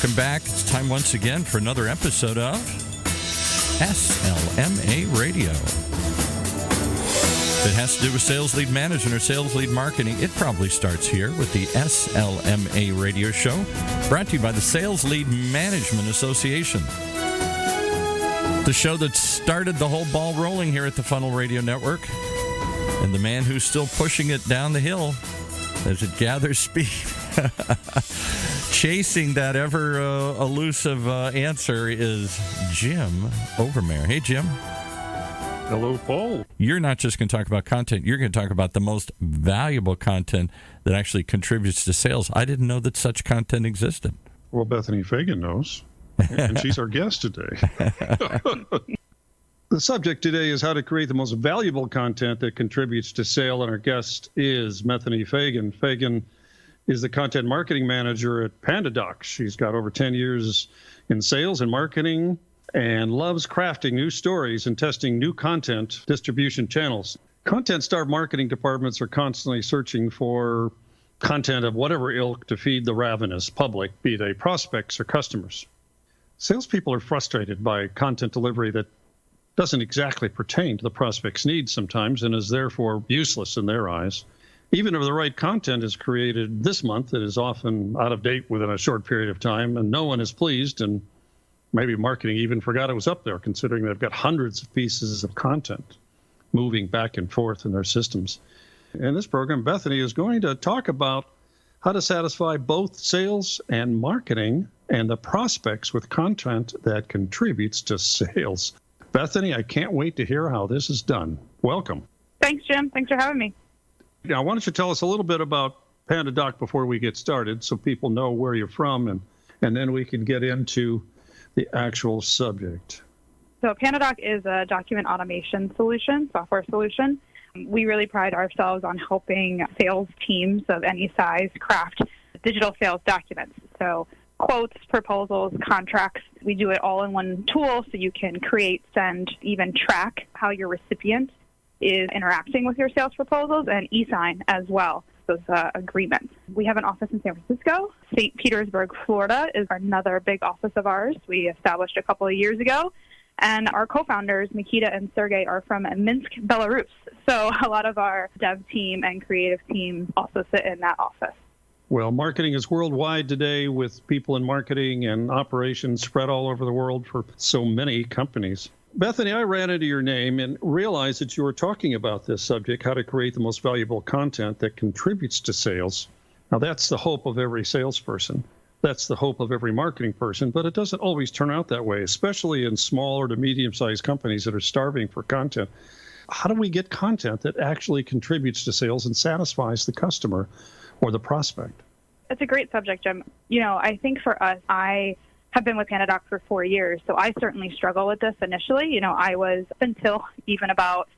Welcome back. It's time once again for another episode of SLMA Radio. If it has to do with sales lead management or sales lead marketing, it probably starts here with the SLMA Radio Show, brought to you by the Sales Lead Management Association. The show that started the whole ball rolling here at the Funnel Radio Network, and the man who's still pushing it down the hill as it gathers speed. Chasing that ever elusive answer is Jim Overmare. Hey, Jim. Hello, Paul. You're not just going to talk about content. You're going to talk about the most valuable content that actually contributes to sales. I didn't know that such content existed. Well, Bethany Fagan knows, and she's our guest today. The subject today is how to create the most valuable content that contributes to sale, and our guest is Bethany Fagan. Fagan is the content marketing manager at PandaDoc. She's got over 10 years in sales and marketing and loves crafting new stories and testing new content distribution channels. Content-starved marketing departments are constantly searching for content of whatever ilk to feed the ravenous public, be they prospects or customers. Salespeople are frustrated by content delivery that doesn't exactly pertain to the prospect's needs sometimes and is therefore useless in their eyes. Even if the right content is created this month, it is often out of date within a short period of time, and no one is pleased, and maybe marketing even forgot it was up there, considering they've got hundreds of pieces of content moving back and forth in their systems. In this program, Bethany is going to talk about how to satisfy both sales and marketing and the prospects with content that contributes to sales. Bethany, I can't wait to hear how this is done. Welcome. Thanks, Jim. Thanks for having me. Now, why don't you tell us a little bit about PandaDoc before we get started so people know where you're from, and then we can get into the actual subject. So PandaDoc is a document automation solution, software solution. We really pride ourselves on helping sales teams of any size craft digital sales documents. So quotes, proposals, contracts. We do it all in one tool so you can create, send, even track how your recipient is interacting with your sales proposals, and e-sign as well, those agreements. We have an office in San Francisco. St. Petersburg, Florida is another big office of ours. We established a couple of years ago. And our co-founders, Nikita and Sergey, are from Minsk, Belarus. So a lot of our dev team and creative team also sit in that office. Well, marketing is worldwide today, with people in marketing and operations spread all over the world for so many companies. Bethany, I ran into your name and realized that you were talking about this subject, how to create the most valuable content that contributes to sales. Now, that's the hope of every salesperson. That's the hope of every marketing person, but it doesn't always turn out that way, especially in smaller to medium-sized companies that are starving for content. How do we get content that actually contributes to sales and satisfies the customer or the prospect? That's a great subject, Jim. I think for us, I have been with PandaDoc for 4 years, so I certainly struggle with this initially. I was, until even about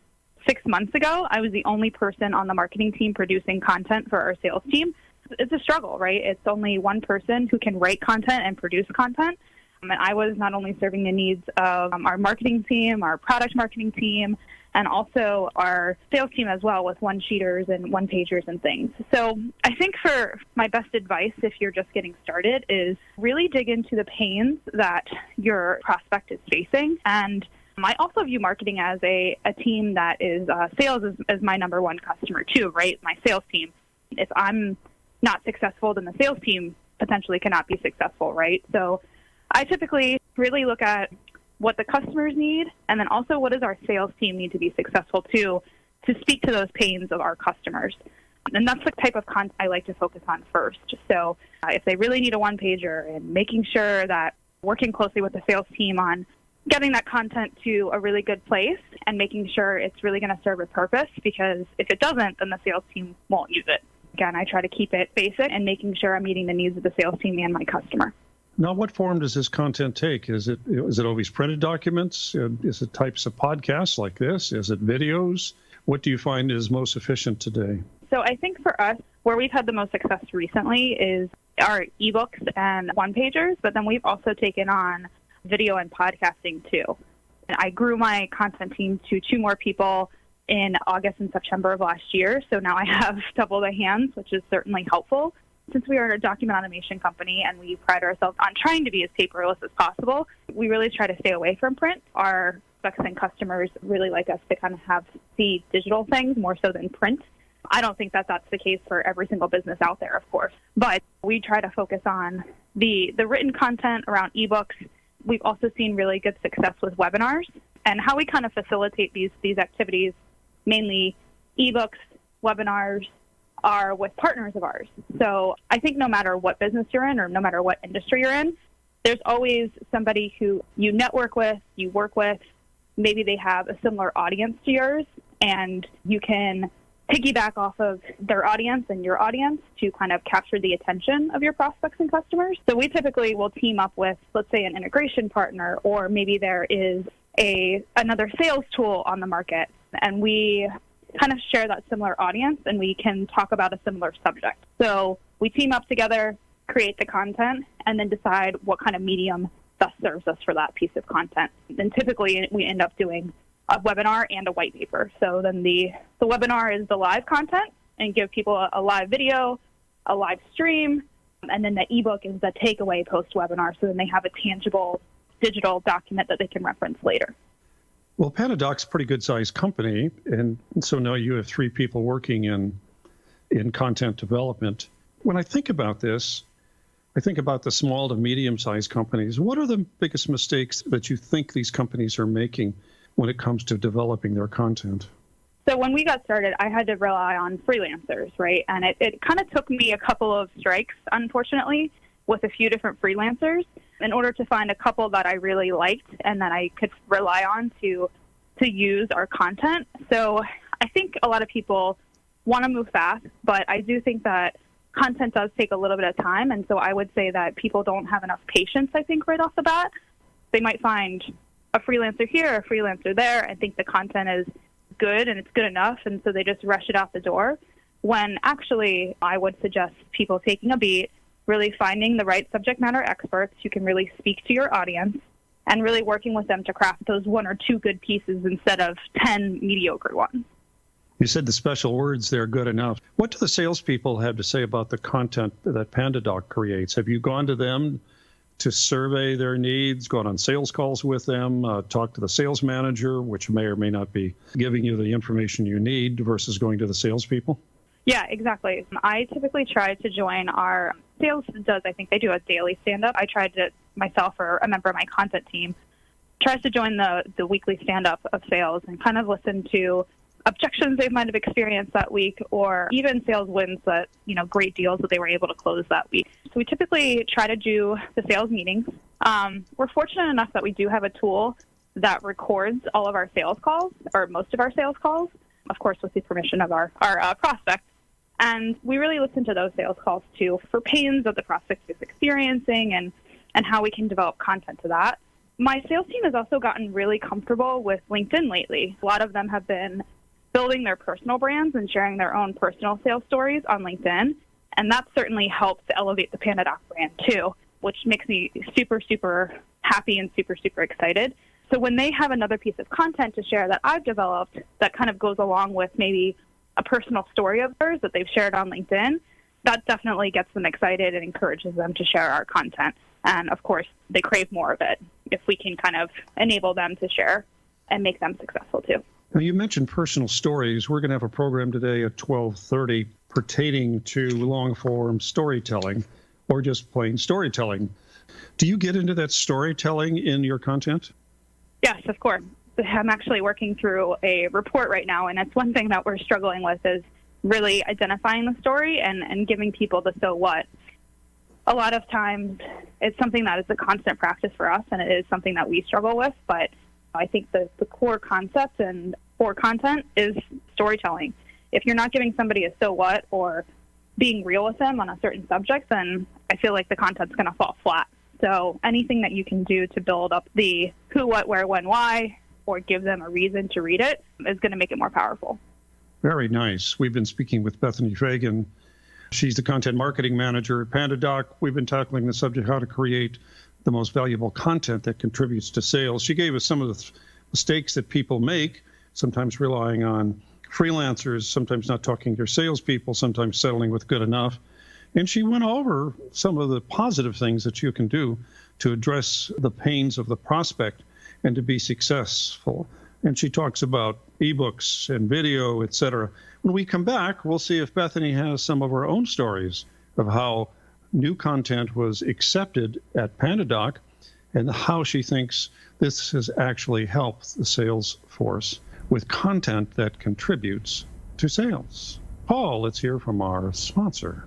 6 months ago, I was the only person on the marketing team producing content for our sales team. It's a struggle, right? It's only one person who can write content and produce content. And I was not only serving the needs of our marketing team, our product marketing team, and also our sales team as well, with one-sheeters and one-pagers and things. So I think for my best advice, if you're just getting started, is really dig into the pains that your prospect is facing. And I also view marketing as a team that is, sales is my number one customer too, right? My sales team. If I'm not successful, then the sales team potentially cannot be successful, right? So I typically really look at what the customers need, and then also what does our sales team need to be successful to speak to those pains of our customers. And that's the type of content I like to focus on first. So if they really need a one-pager, and making sure that working closely with the sales team on getting that content to a really good place and making sure it's really going to serve a purpose, because if it doesn't, then the sales team won't use it. Again, I try to keep it basic and making sure I'm meeting the needs of the sales team and my customer. Now, what form does this content take? Is it always printed documents? Is it types of podcasts like this? Is it videos? What do you find is most efficient today? So I think for us, where we've had the most success recently is our ebooks and one-pagers, but then we've also taken on video and podcasting too. And I grew my content team to 2 more people in August and September of last year, so now I have double the hands, which is certainly helpful. Since we are a document automation company and we pride ourselves on trying to be as paperless as possible, we really try to stay away from print. Our prospects and customers really like us to kind of see digital things more so than print. I don't think that that's the case for every single business out there, of course, but we try to focus on the written content around ebooks. We've also seen really good success with webinars, and how we kind of facilitate these activities, mainly ebooks, webinars, are with partners of ours. So I think no matter what business you're in or no matter what industry you're in, there's always somebody who you network with, you work with, maybe they have a similar audience to yours, and you can piggyback off of their audience and your audience to kind of capture the attention of your prospects and customers. So we typically will team up with, let's say, an integration partner, or maybe there is another sales tool on the market, and we kind of share that similar audience and we can talk about a similar subject. So we team up together, create the content, and then decide what kind of medium best serves us for that piece of content. And typically we end up doing a webinar and a white paper. So then the webinar is the live content and give people a live video, a live stream, and then the ebook is the takeaway post-webinar, so then they have a tangible digital document that they can reference later. Well, PandaDoc's a pretty good-sized company, and so now you have 3 people working in content development. When I think about this, I think about the small to medium-sized companies. What are the biggest mistakes that you think these companies are making when it comes to developing their content? So when we got started, I had to rely on freelancers, right? And it kind of took me a couple of strikes, unfortunately, with a few different freelancers in order to find a couple that I really liked and that I could rely on to use our content. So I think a lot of people want to move fast, but I do think that content does take a little bit of time. And so I would say that people don't have enough patience, I think, right off the bat. They might find a freelancer here, a freelancer there, and think the content is good and it's good enough, and so they just rush it out the door, when actually I would suggest people taking a beat, really finding the right subject matter experts who can really speak to your audience and really working with them to craft those 1 or 2 good pieces instead of 10 mediocre ones. You said the special words there, good enough. What do the salespeople have to say about the content that PandaDoc creates? Have you gone to them to survey their needs, gone on sales calls with them, talk to the sales manager, which may or may not be giving you the information you need, versus going to the salespeople? Yeah, exactly. I typically try to join our sales I think they do a daily stand-up. I tried to, myself or a member of my content team, tries to join the weekly stand-up of sales and kind of listen to objections they might have experienced that week, or even sales wins that, great deals that they were able to close that week. So we typically try to do the sales meetings. We're fortunate enough that we do have a tool that records all of our sales calls, or most of our sales calls, of course, with the permission of our prospects. And we really listen to those sales calls, too, for pains that the prospect is experiencing and how we can develop content to that. My sales team has also gotten really comfortable with LinkedIn lately. A lot of them have been building their personal brands and sharing their own personal sales stories on LinkedIn. And that certainly helps to elevate the PandaDoc brand, too, which makes me super, super happy and super, super excited. So when they have another piece of content to share that I've developed that kind of goes along with maybe a personal story of theirs that they've shared on LinkedIn, that definitely gets them excited and encourages them to share our content. And, of course, they crave more of it if we can kind of enable them to share and make them successful, too. Now, you mentioned personal stories. We're going to have a program today at 12:30 pertaining to long-form storytelling or just plain storytelling. Do you get into that storytelling in your content? Yes, of course. I'm actually working through a report right now, and it's one thing that we're struggling with is really identifying the story and giving people the so what. A lot of times it's something that is a constant practice for us, and it is something that we struggle with, but I think the core concept and core content is storytelling. If you're not giving somebody a so what or being real with them on a certain subject, then I feel like the content's going to fall flat. So anything that you can do to build up the who, what, where, when, why, or give them a reason to read it is going to make it more powerful. Very nice. We've been speaking with Bethany Fagan. She's the content marketing manager at PandaDoc. We've been tackling the subject, how to create the most valuable content that contributes to sales. She gave us some of the mistakes that people make, sometimes relying on freelancers, sometimes not talking to their salespeople, sometimes settling with good enough. And she went over some of the positive things that you can do to address the pains of the prospect and to be successful. And she talks about ebooks and video, etc. When we come back, we'll see if Bethany has some of her own stories of how new content was accepted at PandaDoc and how she thinks this has actually helped the sales force with content that contributes to sales. Paul, let's hear from our sponsor.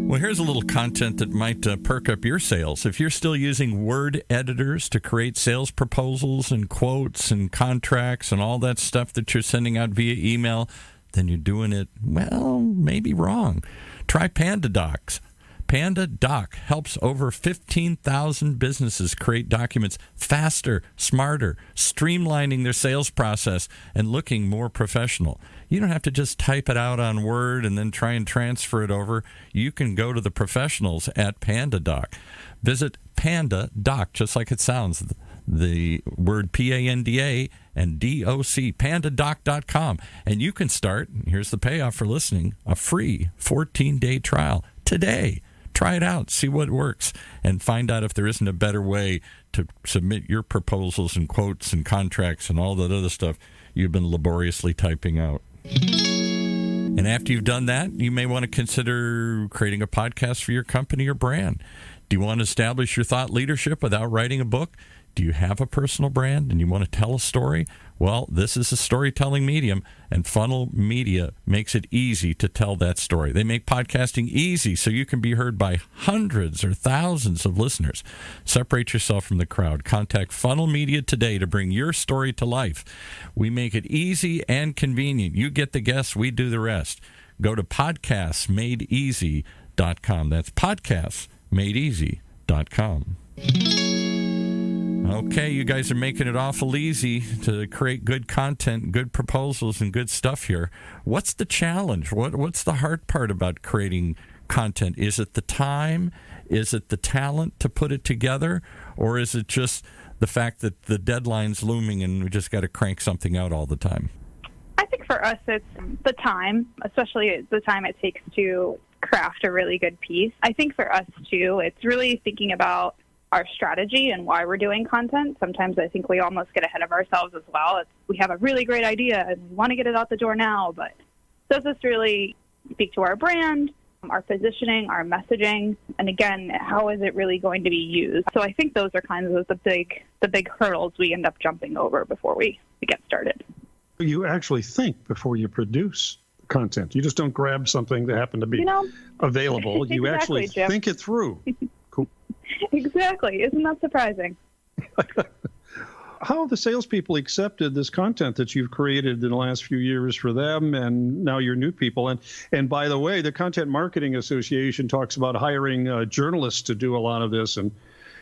Well, here's a little content that might perk up your sales. If you're still using Word editors to create sales proposals and quotes and contracts and all that stuff that you're sending out via email, then you're doing it, well, maybe wrong. Try PandaDocs. PandaDoc helps over 15,000 businesses create documents faster, smarter, streamlining their sales process and looking more professional. You don't have to just type it out on Word and then try and transfer it over. You can go to the professionals at PandaDoc. Visit PandaDoc, just like it sounds, the word P-A-N-D-A and D-O-C, PandaDoc.com. And you can start, here's the payoff for listening, a free 14-day trial today. Try it out, see what works, and find out if there isn't a better way to submit your proposals and quotes and contracts and all that other stuff you've been laboriously typing out. And after you've done that, you may want to consider creating a podcast for your company or brand. Do you want to establish your thought leadership without writing a book? Do you have a personal brand and you want to tell a story? Well, this is a storytelling medium, and Funnel Media makes it easy to tell that story. They make podcasting easy so you can be heard by hundreds or thousands of listeners. Separate yourself from the crowd. Contact Funnel Media today to bring your story to life. We make it easy and convenient. You get the guests, we do the rest. Go to podcastsmadeeasy.com. That's podcastsmadeeasy.com. Okay, you guys are making it awful easy to create good content, good proposals, and good stuff here. What's the challenge? What's the hard part about creating content? Is it the time? Is it the talent to put it together? Or is it just the fact that the deadline's looming and we just got to crank something out all the time? I think for us, it's the time, especially the time it takes to craft a really good piece. I think for us, too, it's really thinking about our strategy and why we're doing content. Sometimes I think we almost get ahead of ourselves as well. We have a really great idea and we want to get it out the door now, but does this really speak to our brand, our positioning, our messaging, and again, how is it really going to be used? So I think those are kind of the big hurdles we end up jumping over before we get started. You actually think before you produce content. You just don't grab something that happened to be available. You exactly, actually Jim. think it through. Cool. Exactly. Isn't that surprising? How have the salespeople accepted this content that you've created in the last few years for them and now your new people? And by the way, the Content Marketing Association talks about hiring journalists to do a lot of this. And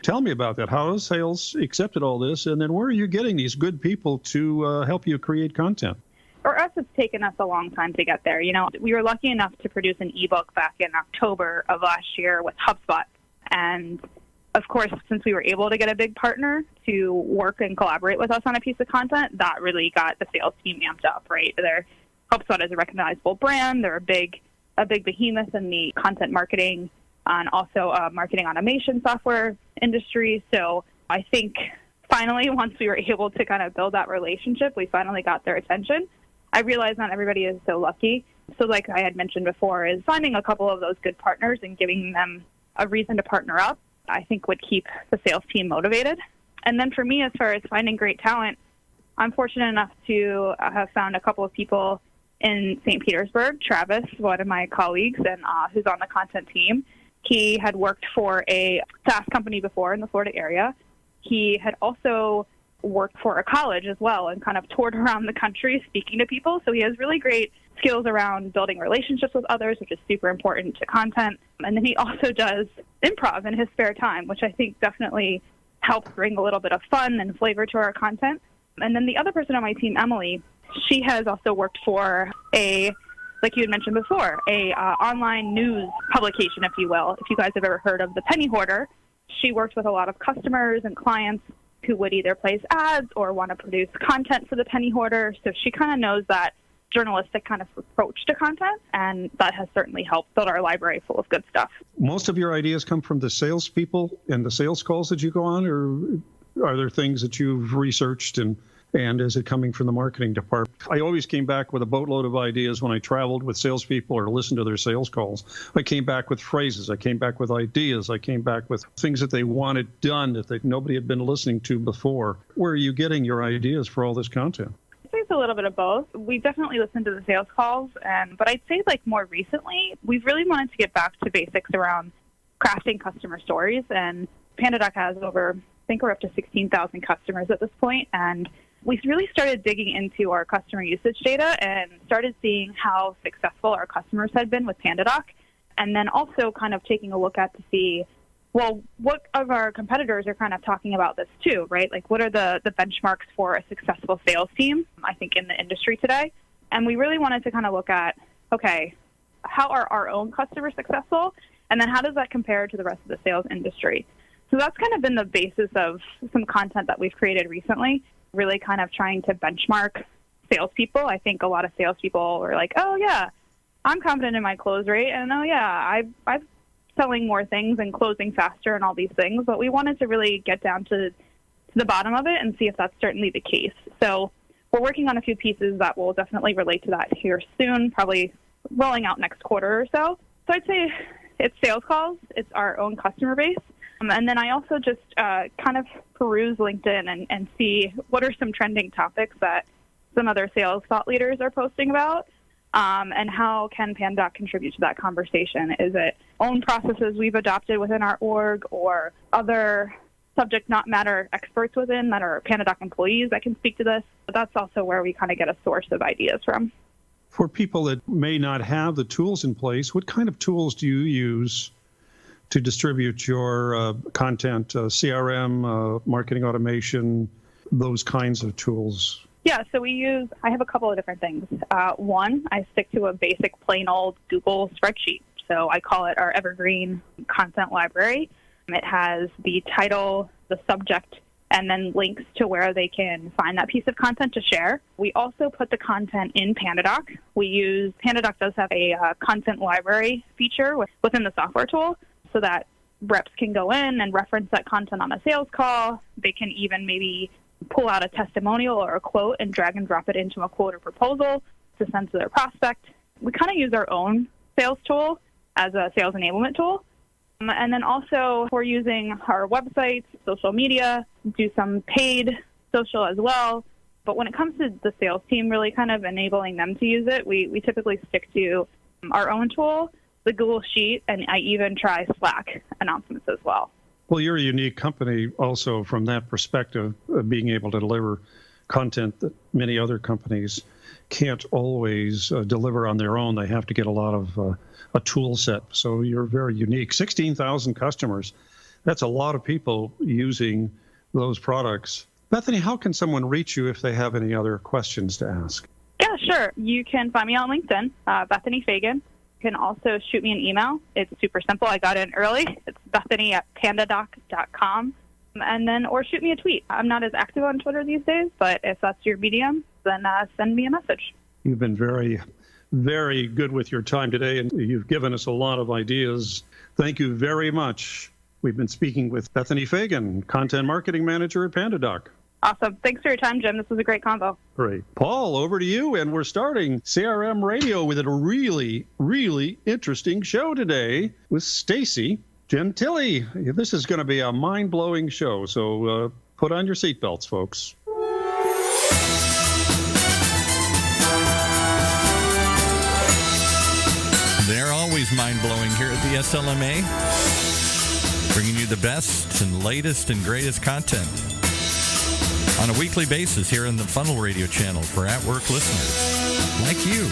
tell me about that. How has sales accepted all this? And then where are you getting these good people to help you create content? For us, it's taken us a long time to get there. You know, we were lucky enough to produce an ebook back in October of last year with HubSpot. And of course, since we were able to get a big partner to work and collaborate with us on a piece of content, that really got the sales team amped up, right? HubSpot is a recognizable brand. They're a big behemoth in the content marketing and also marketing automation software industry. So I think finally, once we were able to kind of build that relationship, we finally got their attention. I realize not everybody is so lucky. So like I had mentioned before, is finding a couple of those good partners and giving them a reason to partner up, I think would keep the sales team motivated. And then for me, as far as finding great talent, I'm fortunate enough to have found a couple of people in St. Petersburg. Travis, one of my colleagues, and who's on the content team. He had worked for a SaaS company before in the Florida area. He had also worked for a college as well and kind of toured around the country speaking to people. So he has really great skills around building relationships with others, which is super important to content. And then he also does improv in his spare time, which I think definitely helps bring a little bit of fun and flavor to our content. And then the other person on my team, Emily, she has also worked for like you had mentioned before, a online news publication, if you will. If you guys have ever heard of The Penny Hoarder, she worked with a lot of customers and clients who would either place ads or want to produce content for The Penny Hoarder. So she kind of knows that journalistic kind of approach to content, and that has certainly helped build our library full of good stuff. Most of your ideas come from the salespeople and the sales calls that you go on, or are there things that you've researched and is it coming from the marketing department? I always came back with a boatload of ideas when I traveled with salespeople or listened to their sales calls. I came back with phrases. I came back with ideas. I came back with things that they wanted done that nobody had been listening to before. Where are you getting your ideas for all this content? I'd say it's a little bit of both. We definitely listened to the sales calls, but I'd say like more recently, we've really wanted to get back to basics around crafting customer stories. And PandaDoc has I think we're up to 16,000 customers at this point, and we really started digging into our customer usage data and started seeing how successful our customers had been with PandaDoc, and then also kind of taking a look at to see, well, what of our competitors are kind of talking about this too, right? Like, what are the benchmarks for a successful sales team, I think, in the industry today? And we really wanted to kind of look at, okay, how are our own customers successful? And then how does that compare to the rest of the sales industry? So that's kind of been the basis of some content that we've created recently, really kind of trying to benchmark salespeople. I think a lot of salespeople are like, oh, yeah, I'm confident in my close rate, and oh, yeah, I'm selling more things and closing faster and all these things. But we wanted to really get down to the bottom of it and see if that's certainly the case. So we're working on a few pieces that will definitely relate to that here soon, probably rolling out next quarter or so. So I'd say it's sales calls, it's our own customer base. And then I also just kind of peruse LinkedIn and see what are some trending topics that some other sales thought leaders are posting about, and how can PandaDoc contribute to that conversation? Is it own processes we've adopted within our org, or other subject matter experts within that are PandaDoc employees that can speak to this? But that's also where we kind of get a source of ideas from. For people that may not have the tools in place, what kind of tools do you use to distribute your content, CRM, marketing automation, those kinds of tools? Yeah, so I have a couple of different things. One, I stick to a basic plain old Google spreadsheet. So I call it our evergreen content library. It has the title, the subject, and then links to where they can find that piece of content to share. We also put the content in PandaDoc. PandaDoc does have a content library feature within the software tool, so that reps can go in and reference that content on a sales call. They can even maybe pull out a testimonial or a quote and drag and drop it into a quote or proposal to send to their prospect. We kind of use our own sales tool as a sales enablement tool. And then also we're using our websites, social media, do some paid social as well. But when it comes to the sales team, really kind of enabling them to use it, we typically stick to our own tool, the Google Sheet, and I even try Slack announcements as well. Well, you're a unique company also from that perspective of being able to deliver content that many other companies can't always deliver on their own. They have to get a lot of a tool set. So you're very unique. 16,000 customers. That's a lot of people using those products. Bethany, how can someone reach you if they have any other questions to ask? Yeah, sure. You can find me on LinkedIn, Bethany Fagan. You can also shoot me an email. It's super simple. I got in early. It's Bethany@PandaDoc.com. And then, or shoot me a tweet. I'm not as active on Twitter these days, but if that's your medium, then send me a message. You've been very, very good with your time today, and you've given us a lot of ideas. Thank you very much. We've been speaking with Bethany Fagan, Content Marketing Manager at PandaDoc. Awesome. Thanks for your time, Jim. This was a great convo. Great. Paul, over to you. And we're starting CRM Radio with a really, really interesting show today with Stacy Gentili. This is going to be a mind-blowing show, so put on your seatbelts, folks. They're always mind-blowing here at the SLMA, bringing you the best and latest and greatest content on a weekly basis here on the Funnel Radio channel for at-work listeners like you.